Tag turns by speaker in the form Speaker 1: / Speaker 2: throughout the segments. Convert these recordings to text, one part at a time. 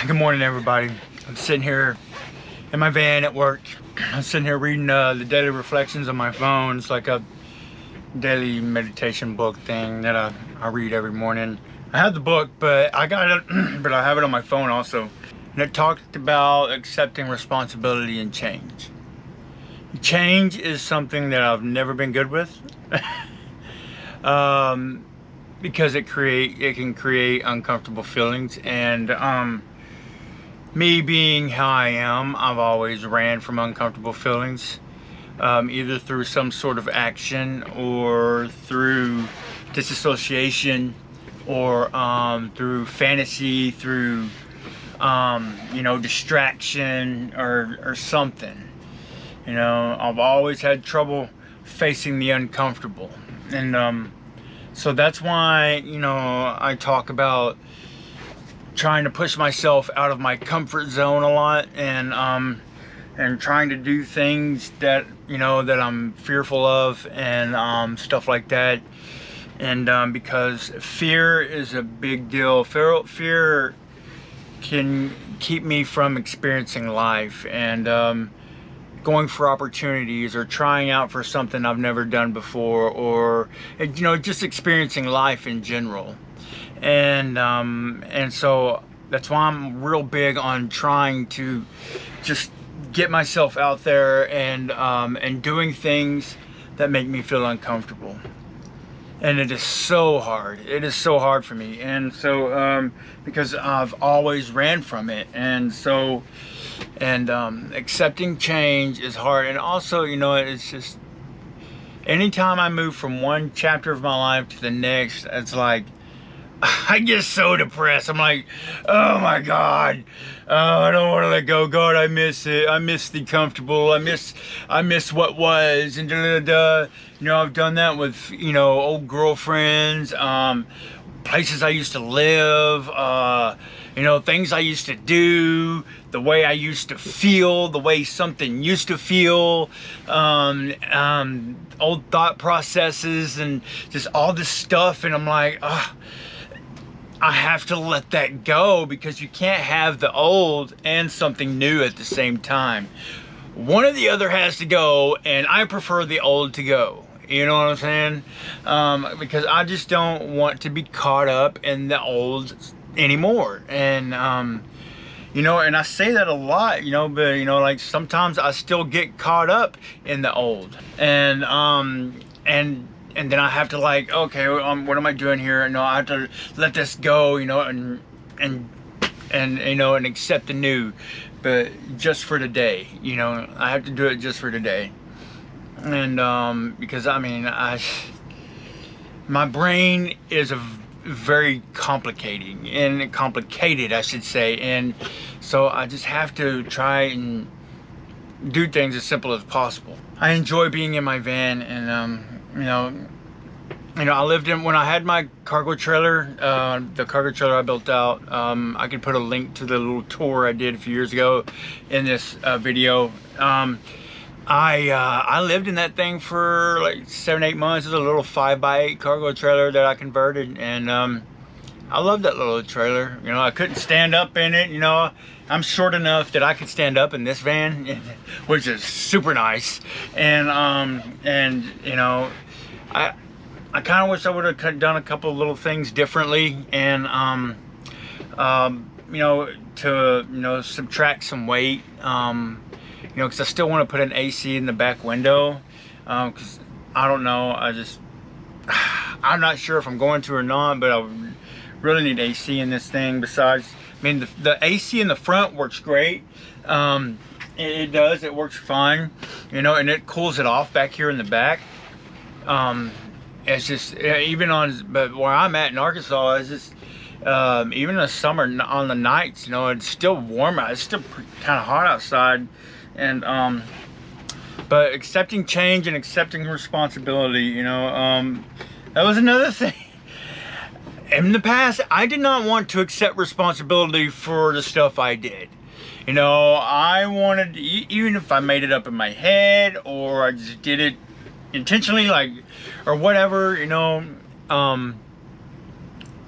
Speaker 1: Good morning, everybody. I'm sitting here in my van at work. I'm sitting here reading the daily reflections on my phone. It's like a daily meditation book thing that I read every morning. I have the book, but I got it, but I have it on my phone also. And it talked about accepting responsibility and change. Change is something that I've never been good with. Because it can create uncomfortable feelings, and me being how I am, I've always ran from uncomfortable feelings, either through some sort of action or through disassociation or through fantasy, through distraction or something. I've always had trouble facing the uncomfortable, and so that's why, I talk about trying to push myself out of my comfort zone a lot, and trying to do things that, that I'm fearful of, and stuff like that. And because fear is a big deal. Fear can keep me from experiencing life, and going for opportunities, or trying out for something I've never done before, or just experiencing life in general. And so that's why I'm real big on trying to just get myself out there and doing things that make me feel uncomfortable. And it is so hard. It is so hard for me. And so because I've always ran from it, and so accepting change is hard. And also, it's just, anytime I move from one chapter of my life to the next, it's like I get so depressed. I'm like, oh my God, I don't want to let go. God, I miss it. I miss the comfortable. I miss what was, and I've done that with old girlfriends, places I used to live, things I used to do, the way I used to feel, the way something used to feel, old thought processes, and just all this stuff. And I'm like, I have to let that go, because you can't have the old and something new at the same time. One or the other has to go, and I prefer the old to go. You know what I'm saying? Because I just don't want to be caught up in the old anymore. And and I say that a lot, but like sometimes I still get caught up in the old, and then I have to, like, okay, what am I doing here? No, I have to let this go, and accept the new, but just for today. I have to do it just for today. And because my brain is very complicated, I should say, and so I just have to try and do things as simple as possible. I enjoy being in my van, and I lived in, when I had my cargo trailer, the cargo trailer I built out, I could put a link to the little tour I did a few years ago in this video. I lived in that thing for like 7-8 months. It was a little 5x8 cargo trailer that I converted, and I loved that little trailer. I couldn't stand up in it. I'm short enough that I could stand up in this van, which is super nice. And I kind of wish I would have done a couple of little things differently, and to subtract some weight, because I still want to put an AC in the back window, because I don't know, I'm not sure if I'm going to or not, but I really need AC in this thing. Besides, the AC in the front works great. It does, it works fine, and it cools it off back here in the back. It's just, but where I'm at in Arkansas, it's just, even in the summer, on the nights, it's still warm out. It's still kind of hot outside. And but accepting change and accepting responsibility, that was another thing. In the past, I did not want to accept responsibility for the stuff I did. I wanted, even if I made it up in my head, or I just did it intentionally, like, or whatever,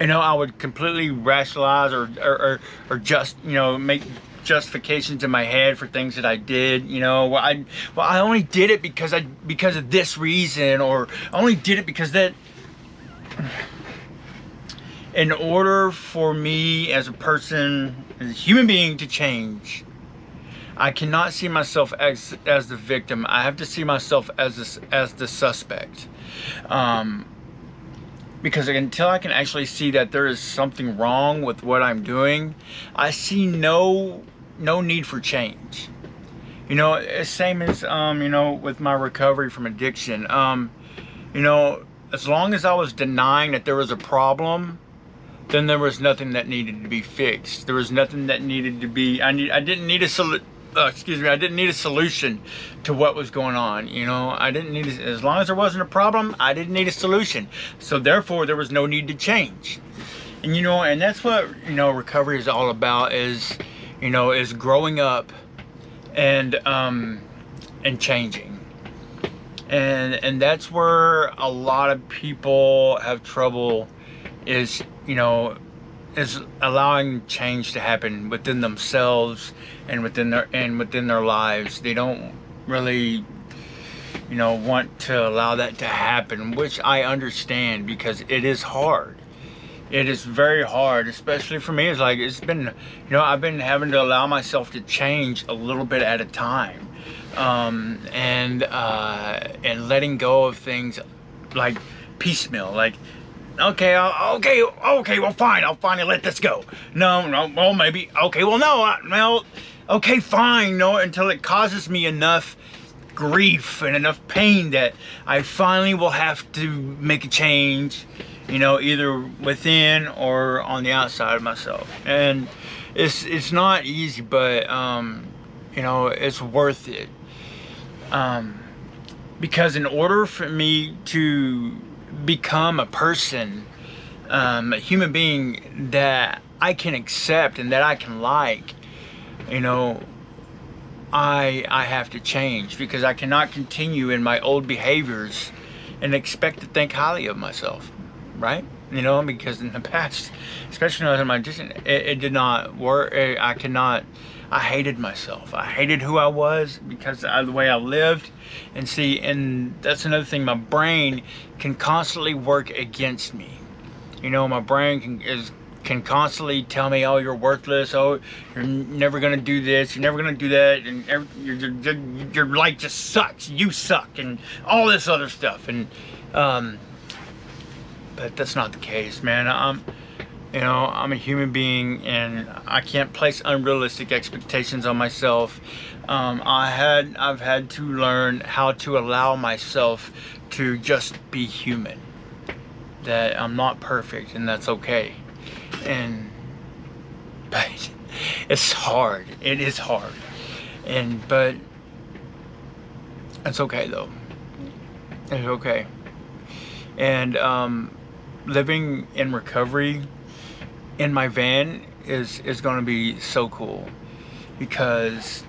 Speaker 1: you know, I would completely rationalize or just, you know, make justifications in my head for things that I did. You know, well, I only did it because of this reason, or I only did it because that. In order for me as a person, as a human being, to change, I cannot see myself as the victim. I have to see myself as the suspect. Because until I can actually see that there is something wrong with what I'm doing, I see no need for change. You know, same as you know, with my recovery from addiction. You know, as long as I was denying that there was a problem, then there was nothing that needed to be fixed. There was nothing that needed to be. I didn't need a I didn't need a solution to what was going on. You know, I didn't need as long as there wasn't a problem, I didn't need a solution. So therefore, there was no need to change. And you know, and that's what, you know, recovery is all about. Is, you know, is growing up and changing. And that's where a lot of people have trouble, is, you know, is allowing change to happen within themselves and within their lives. They don't really, you know, want to allow that to happen, which I understand, because it is hard. It is very hard, especially for me. It's like, it's been, you know, I've been having to allow myself to change a little bit at a time, and letting go of things like piecemeal, like, okay, well, fine, I'll finally let this go. No, well, maybe, okay, well, no, okay, fine, no, until it causes me enough grief and enough pain that I finally will have to make a change, you know, either within or on the outside of myself. And it's not easy, but, you know, it's worth it. Because in order for me to become a person, a human being that I can accept and that I can like, you know, I have to change, because I cannot continue in my old behaviors and expect to think highly of myself, right? You know, because in the past, especially when I was in my addiction, it did not work. I hated myself. I hated who I was because of the way I lived. And see, and that's another thing, my brain can constantly work against me. You know, my brain can constantly tell me, oh, you're worthless, oh, you're never gonna do this, you're never gonna do that, and your life just sucks, you suck, and all this other stuff. And but that's not the case, man. You know, I'm a human being, and I can't place unrealistic expectations on myself. I've had to learn how to allow myself to just be human. That I'm not perfect, and that's okay. But it's hard. It is hard. But it's okay though. It's okay. And living in recovery in my van is going to be so cool, because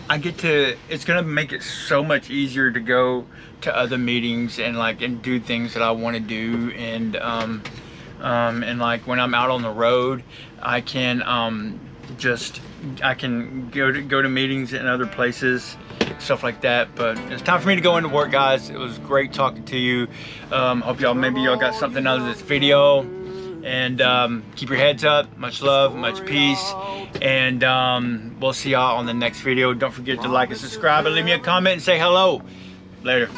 Speaker 1: it's going to make it so much easier to go to other meetings and do things that I want to do. And like when I'm out on the road, I can go to meetings in other places, stuff like that. But it's time for me to go into work, guys. It was great talking to you. Hope maybe y'all got something out of this video. And keep your heads up. Much love, much peace, and we'll see y'all on the next video. Don't forget to like and subscribe, and leave me a comment and say hello. Later.